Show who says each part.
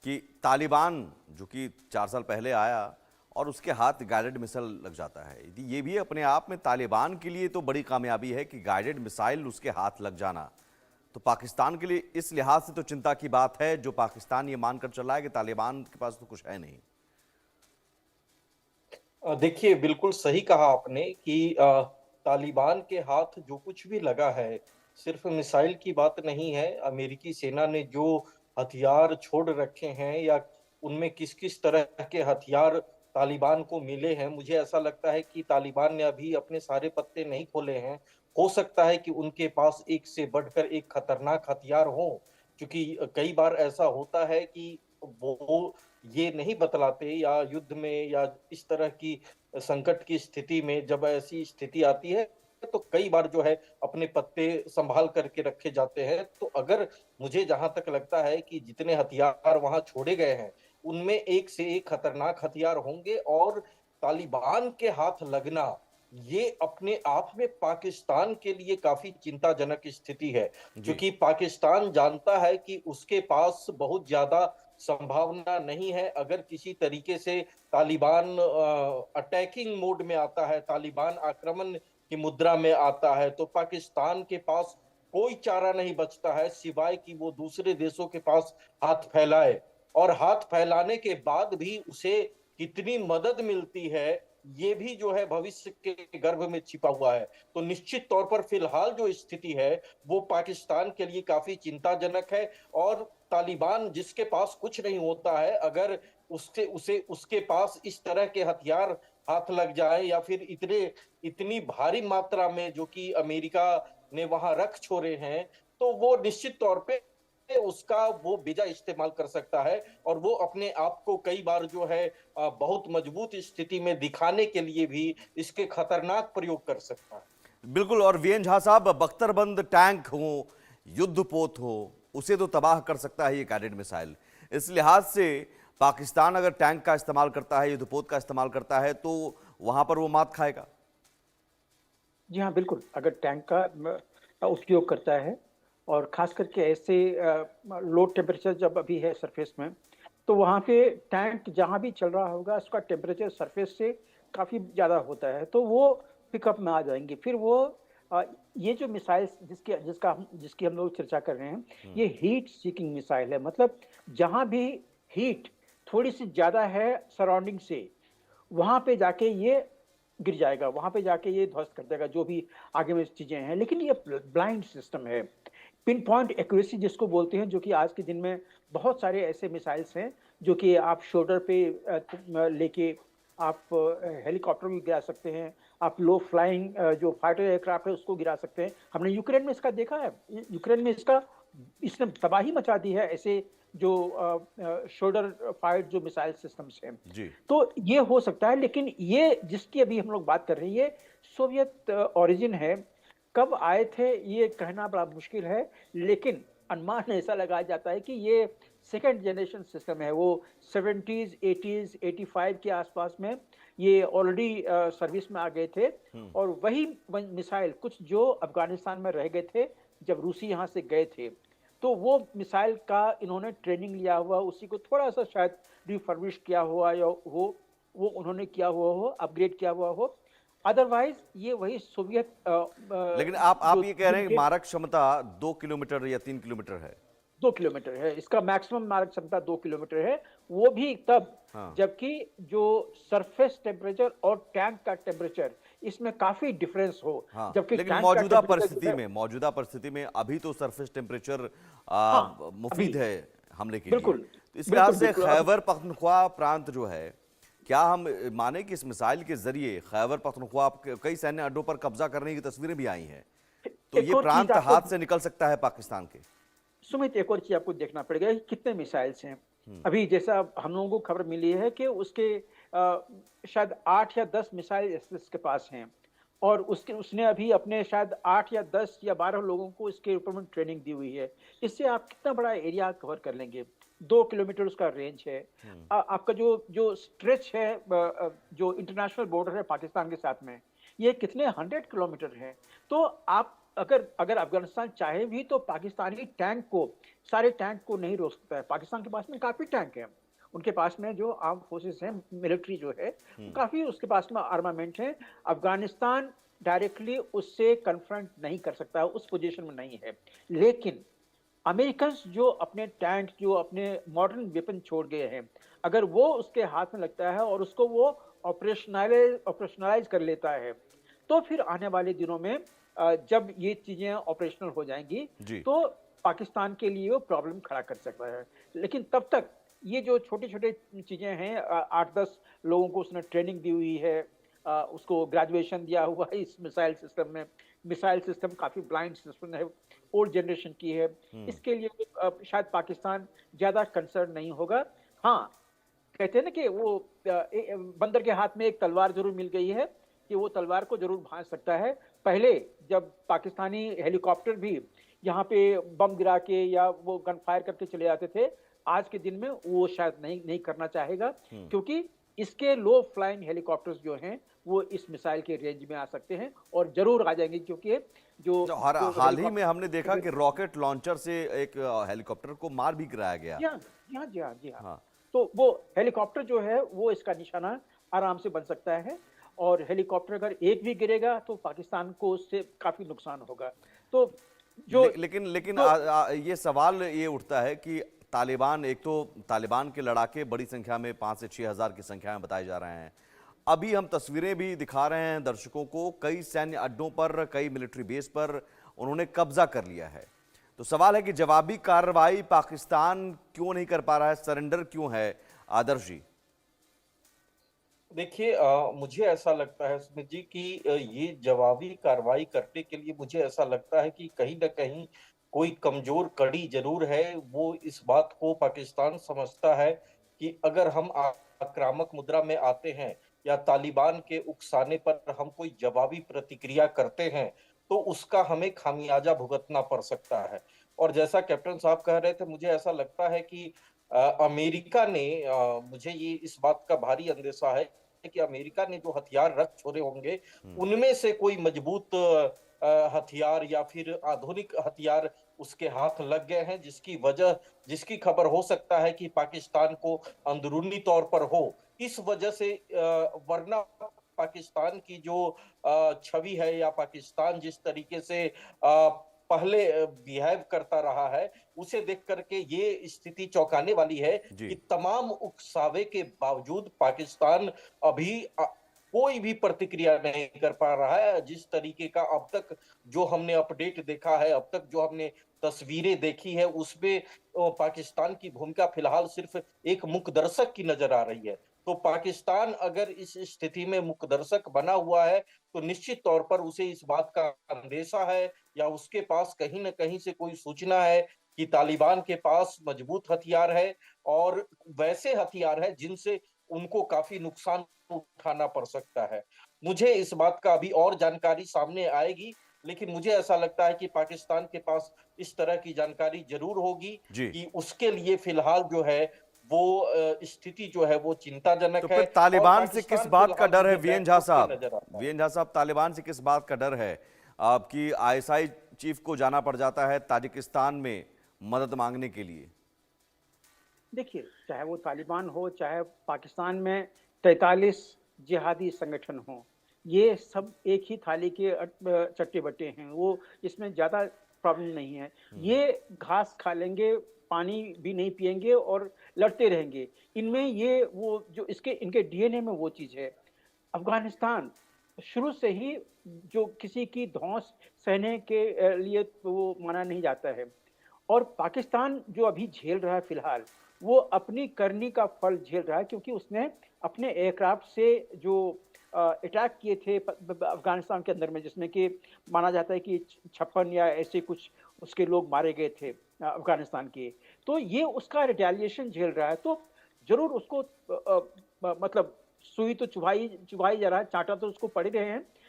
Speaker 1: कि तालिबान जो कि 4 साल पहले आया और उसके हाथ गाइडेड मिसाइल लग जाता है, ये भी अपने आप में तालिबान के लिए तो बड़ी कामयाबी है कि गाइडेड मिसाइल उसके हाथ लग जाना। तो पाकिस्तान के लिए इस लिहाज से तो चिंता की बात है, जो पाकिस्तान ये मानकर चल रहा है कि तालिबान के पास तो कुछ है नहीं।
Speaker 2: देखिए, बिल्कुल सही कहा आपने कि तालिबान के हाथ जो कुछ भी लगा है, सिर्फ मिसाइल की बात नहीं है। अमेरिकी सेना ने जो हथियार छोड़ रखे हैं या उनमें किस-किस तरह के हथियार तालिबान को मिले हैं, मुझे ऐसा लगता है कि तालिबान ने अभी अपने सारे पत्ते नहीं खोले हैं। हो सकता है कि उनके पास एक से बढ़कर एक खतरनाक हथियार हो, क्योंकि कई बार ऐसा होता है कि वो ये नहीं बतलाते या युद्ध में या इस तरह की संकट की स्थिति में जब ऐसी स्थिति आती है तो कई बार जो है अपने पत्ते संभाल करके रखे जाते हैं। तो अगर मुझे जहां तक लगता है कि जितने हथियार वहां छोड़े गए हैं उनमें एक से एक खतरनाक हथियार होंगे और तालिबान के हाथ लगना ये अपने आप में पाकिस्तान के लिए काफी चिंताजनक स्थिति है,
Speaker 1: जी।
Speaker 2: क्योंकि पाकिस्तान जानता है कि उसके पास बहुत ज्यादा संभावना नहीं है। अगर किसी तरीके से तालिबान अटैकिंग मोड में आता है, तालिबान आक्रमण की मुद्रा में आता है, तो पाकिस्तान के पास कोई चारा नहीं बचता है सिवाय कि वो दूसरे देशों के पास हाथ फैलाए। और हाथ फैलाने के बाद भी उसे कितनी मदद मिलती है, ये भी जो है भविष्य के गर्भ में छिपा हुआ है। तो निश्चित तौर पर फिलहाल जो स्थिति है वो पाकिस्तान के लिए काफी चिंताजनक है। और तालिबान जिसके पास कुछ नहीं होता है, अगर उससे उसे उसके पास इस तरह के हथियार हाथ लग जाए या फिर इतनी भारी मात्रा में जो कि अमेरिका ने वहां रख छोड़े हैं, तो वो निश्चित तौर पे उसका वो बेजा इस्तेमाल कर सकता है और वो अपने आप को कई बार जो है बहुत मजबूत स्थिति में दिखाने के लिए भी इसके खतरनाक प्रयोग कर सकता है।
Speaker 1: बिल्कुल। और वीएन झा साहब, बख्तरबंद टैंक हो, युद्धपोत हो, उसे तो तबाह कर सकता है ये गाइडेड मिसाइल। इस लिहाज से पाकिस्तान अगर टैंक का इस्तेमाल करता है, युद्धपोत का इस्तेमाल करता है, तो वहां पर वो मात खाएगा।
Speaker 3: जी हाँ, बिल्कुल। अगर टैंक का उपयोग करता है और ख़ास करके ऐसे लो टेम्परेचर जब अभी है सरफेस में, तो वहाँ पे टैंक जहाँ भी चल रहा होगा उसका टेम्परेचर सरफेस से काफ़ी ज़्यादा होता है, तो वो पिकअप में आ जाएँगे। फिर वो अ, ये जो मिसाइल्स जिसकी हम लोग चर्चा कर रहे हैं, ये हीट सीकिंग मिसाइल है। मतलब जहाँ भी हीट थोड़ी-सी ज़्यादा है सराउंडिंग से, वहाँ पे जाके ये गिर जाएगा, वहाँ पे जाके ये ध्वस्त कर देगा जो भी आगे में चीज़ें हैं। लेकिन ये ब्लाइंड सिस्टम है। पिन पॉइंट एक्यूरेसी जिसको बोलते हैं, जो कि आज के दिन में बहुत सारे ऐसे मिसाइल्स हैं जो कि आप शोल्डर पे लेके आप हेलीकॉप्टर भी गिरा सकते हैं, आप लो फ्लाइंग जो फाइटर एयरक्राफ्ट है उसको गिरा सकते हैं। हमने यूक्रेन में इसका देखा है। यूक्रेन में इसने तबाही मचा दी है, ऐसे जो शोल्डर फायर्ड जो मिसाइल सिस्टम्स हैं।
Speaker 1: जी।
Speaker 3: तो ये हो सकता है, लेकिन ये जिसकी अभी हम लोग बात कर रहे हैं, ये सोवियत ओरिजिन है। कब आए थे ये कहना बड़ा मुश्किल है, लेकिन अनुमान ऐसा लगाया जाता है कि ये सेकंड जनरेशन सिस्टम है। वो 70s, 80s, 85 के आसपास में ये ऑलरेडी सर्विस में आ गए थे। और वही मिसाइल कुछ जो अफगानिस्तान में रह गए थे जब रूसी यहाँ से गए थे, तो वो मिसाइल का इन्होंने ट्रेनिंग लिया हुआ, उसी को थोड़ा-सा शायद रिफर्बिश किया हुआ या वो उन्होंने किया हुआ हो, अपग्रेड किया हुआ हो। अदरवाइज़ ये वही सोवियत
Speaker 1: लेकिन
Speaker 3: जो
Speaker 1: आप ये कह रहे हैं कि
Speaker 3: जिनके
Speaker 1: मारक क्षमता 2 किलोमीटर या 3 किलोमीटर है।
Speaker 3: 2 किलोमीटर है। इसका मैक्सिमम मारक क्षमता 2 किलोमीटर है। वो भी तब
Speaker 1: हाँ।
Speaker 3: जबकि जो सरफेस टेम्परेचर और टैंक का टेम्परेचर इसमें काफ़ी डिफरेंस हो।
Speaker 1: हाँ,
Speaker 3: जबकि
Speaker 1: लेकिन
Speaker 3: टैंक का टेम्परेचर जो है,
Speaker 1: मौजूदा परिस्थिति में अभी तो सरफेस टेम्परेचर
Speaker 3: हाँ, अभी
Speaker 1: मुफीद है हमले के लिए।
Speaker 3: बिल्कुल,
Speaker 1: तो इस लिहाज
Speaker 3: बिल्कुल,
Speaker 1: से
Speaker 3: बिल्कुल। अब
Speaker 1: खैबर पख्तूनख्वा प्रांत जो है, क्या हम माने कि इस मिसाइल के जरिए खैबर पख्तूनख्वा कई सैन्य अड्डों पर कब्जा करने की तस्वीरें भी आई हैं, तो
Speaker 3: एक
Speaker 1: ये
Speaker 3: और चीज़
Speaker 1: प्रांत
Speaker 3: आपको
Speaker 1: हाथ से निकल सकता है पाकिस्तान के।
Speaker 3: सुमित, एक और चीज़ आपको देखना पड़ेगा कि कितने मिसाइल्स हैं। अभी जैसा हम लोगों को खबर मिली है कि उसके शायद 8 या 10 मिसाइल इसके पास हैं और उसने अभी अपने शायद 8 या 10 या 12 लोगों को इसके ऊपर में ट्रेनिंग दी हुई है। इससे आप कितना बड़ा एरिया कवर कर लेंगे? 2 किलोमीटर उसका रेंज है। आपका जो जो स्ट्रेच है जो इंटरनेशनल बॉर्डर है पाकिस्तान के साथ में, ये कितने 100 किलोमीटर है। तो आप अगर अगर अफगानिस्तान चाहे भी तो पाकिस्तानी टैंक को, सारे टैंक को नहीं रोक सकता है। पाकिस्तान के पास में काफ़ी टैंक हैं। उनके पास में जो आर्म फोर्सेस हैं, मिलिट्री जो है,
Speaker 1: हम्म।
Speaker 3: काफ़ी उसके पास में आर्मामेंट है। अफगानिस्तान डायरेक्टली उससे कन्फ्रंट नहीं कर सकता है, उस पोजीशन में नहीं है। लेकिन अमेरिकन्स जो अपने टैंक, जो अपने मॉडर्न वेपन छोड़ गए हैं, अगर वो उसके हाथ में लगता है और उसको वो ऑपरेशनलाइज कर लेता है, तो फिर आने वाले दिनों में जब ये चीज़ें ऑपरेशनल हो जाएंगी,
Speaker 1: जी।
Speaker 3: तो पाकिस्तान के लिए वो प्रॉब्लम खड़ा कर सकता है। लेकिन तब तक ये जो छोटे-छोटे चीज़ें हैं, 8-10 लोगों को उसने ट्रेनिंग दी हुई है, उसको ग्रेजुएशन दिया हुआ है इस मिसाइल सिस्टम में। मिसाइल सिस्टम काफ़ी ब्लाइंड सिस्टम है, ओल्ड जनरेशन की है।
Speaker 1: हम्म।
Speaker 3: इसके लिए शायद पाकिस्तान ज़्यादा कंसर्न नहीं होगा। हाँ, कहते हैं ना कि वो बंदर के हाथ में एक तलवार ज़रूर मिल गई है, कि वो तलवार को ज़रूर भांज सकता है। पहले जब पाकिस्तानी हेलीकॉप्टर भी यहाँ पे बम गिरा के या वो गन फायर करके चले जाते थे, आज के दिन में वो शायद नहीं नहीं करना चाहेगा,
Speaker 1: हम्म।
Speaker 3: क्योंकि इसके लो फ्लाइंग हेलीकॉप्टर्स जो हैं, वो इस मिसाइल के रेंज में आ सकते हैं और ज़रूर आ जाएंगे, क्योंकि जो
Speaker 1: जो हर
Speaker 3: जो
Speaker 1: हाल ही में हमने देखा
Speaker 3: हेलीकॉप्टर।
Speaker 1: कि रॉकेट लॉन्चर से एक हेलीकॉप्टर को मार भी गिराया गया।
Speaker 3: जी हाँ, जी हाँ, जी हाँ, जी हाँ।
Speaker 1: हाँ।
Speaker 3: तो वो हेलीकॉप्टर जो है वो इसका निशाना आराम से बन सकता है, और हेलीकॉप्टर अगर एक भी गिरेगा तो पाकिस्तान को उससे काफ़ी नुकसान होगा। तो जो
Speaker 1: लेकिन लेकिन
Speaker 3: तो
Speaker 1: ये सवाल ये उठता है कि तालिबान, एक तो तालिबान के लड़ाके बड़ी संख्या में 5 से 6 हज़ार की संख्या में बताए जा रहे हैं। अभी हम तस्वीरें भी दिखा रहे हैं दर्शकों को, कई सैन्य अड्डों पर, कई मिलिट्री बेस पर उन्होंने कब्जा कर लिया है। तो सवाल है कि जवाबी कार्रवाई पाकिस्तान क्यों नहीं कर पा रहा है, सरेंडर क्यों है? आदर्श जी।
Speaker 2: देखिए, मुझे ऐसा लगता है सुमित जी कि ये जवाबी कार्रवाई करने के लिए मुझे ऐसा लगता है कि कहीं न कहीं कोई कमज़ोर कड़ी ज़रूर है। वो इस बात को पाकिस्तान समझता है कि अगर हम आक्रामक मुद्रा में आते हैं या तालिबान के उकसाने पर हम कोई जवाबी प्रतिक्रिया करते हैं, तो उसका हमें खामियाज़ा भुगतना पड़ सकता है। और जैसा कैप्टन साहब कह रहे थे, मुझे ऐसा लगता है कि अमेरिका ने, मुझे ये इस बात का भारी अंदेशा है कि अमेरिका ने जो हथियार रख छोड़े होंगे,
Speaker 1: हम्म।
Speaker 2: उनमें से कोई मजबूत हथियार या फिर आधुनिक हथियार उसके हाथ लग गए हैं, जिसकी खबर हो सकता है कि पाकिस्तान को अंदरूनी तौर पर हो। इस वजह से वरना पाकिस्तान की जो छवि है, या पाकिस्तान जिस तरीके से पहले बिहेव करता रहा है, उसे देख कर के ये स्थिति चौंकाने वाली है
Speaker 1: जी।
Speaker 2: कि तमाम उकसावे के बावजूद पाकिस्तान अभी कोई भी प्रतिक्रिया नहीं कर पा रहा है। जिस तरीके का अब तक जो हमने अपडेट देखा है, अब तक जो हमने तस्वीरें देखी है, उसमें पाकिस्तान की भूमिका फिलहाल सिर्फ एक मूकदर्शक की नजर आ रही है। तो पाकिस्तान अगर इस स्थिति में मूकदर्शक बना हुआ है, तो निश्चित तौर पर उसे इस बात का अंदेशा है, या उसके पास कहीं न कहीं से कोई सूचना है कि तालिबान के पास मजबूत हथियार है, और वैसे हथियार है जिनसे उनको काफ़ी नुकसान उठाना पड़ सकता है। मुझे इस बात का अभी और जानकारी सामने आएगी, लेकिन मुझे ऐसा लगता है कि पाकिस्तान के पास इस तरह की जानकारी ज़रूर होगी
Speaker 1: जी।
Speaker 2: कि उसके लिए फिलहाल जो है वो स्थिति जो है वो
Speaker 1: तो
Speaker 2: चिंताजनक है,
Speaker 1: फिर
Speaker 2: और
Speaker 1: तालिबान से किस
Speaker 2: पाकिस्तान
Speaker 1: बात का
Speaker 2: फिलहाल
Speaker 1: डर है,
Speaker 2: मुझे
Speaker 1: वीएन झा
Speaker 2: बैकफुट पे
Speaker 1: साहब?
Speaker 2: नज़र आता है।
Speaker 1: वीएन झा साहब, तालिबान से किस बात का डर है? आपकी आईएसआई चीफ को जाना पड़ जाता है ताजिकिस्तान में मदद मांगने के लिए।
Speaker 3: देखिए, चाहे वो तालिबान हो, चाहे पाकिस्तान में 43 जिहादी संगठन हों, ये सब एक ही थाली के चट्टे-बट्टे हैं। वो इसमें ज़्यादा प्रॉब्लम नहीं है। ये घास खा लेंगे, पानी भी नहीं पिएँगे और लड़ते रहेंगे। इनमें ये वो जो इसके इनके डीएनए में वो चीज़ है। अफ़गानिस्तान शुरू से ही जो किसी की धौंस सहने के लिए तो वो माना नहीं जाता है। और पाकिस्तान जो अभी झेल रहा है फिलहाल, वो अपनी करनी का फल झेल रहा है, क्योंकि उसने अपने एयरक्राफ्ट से जो अटैक किए थे अफगानिस्तान के अंदर में, जिसमें कि माना जाता है कि 56 या ऐसे कुछ उसके लोग मारे गए थे अफगानिस्तान के। तो ये उसका रिटेलिएशन झेल रहा है, तो ज़रूर उसको मतलब सुई तो चुभाई चुभाई जा रहा है, चाँटा तो उसको पड़ ही रहे हैं।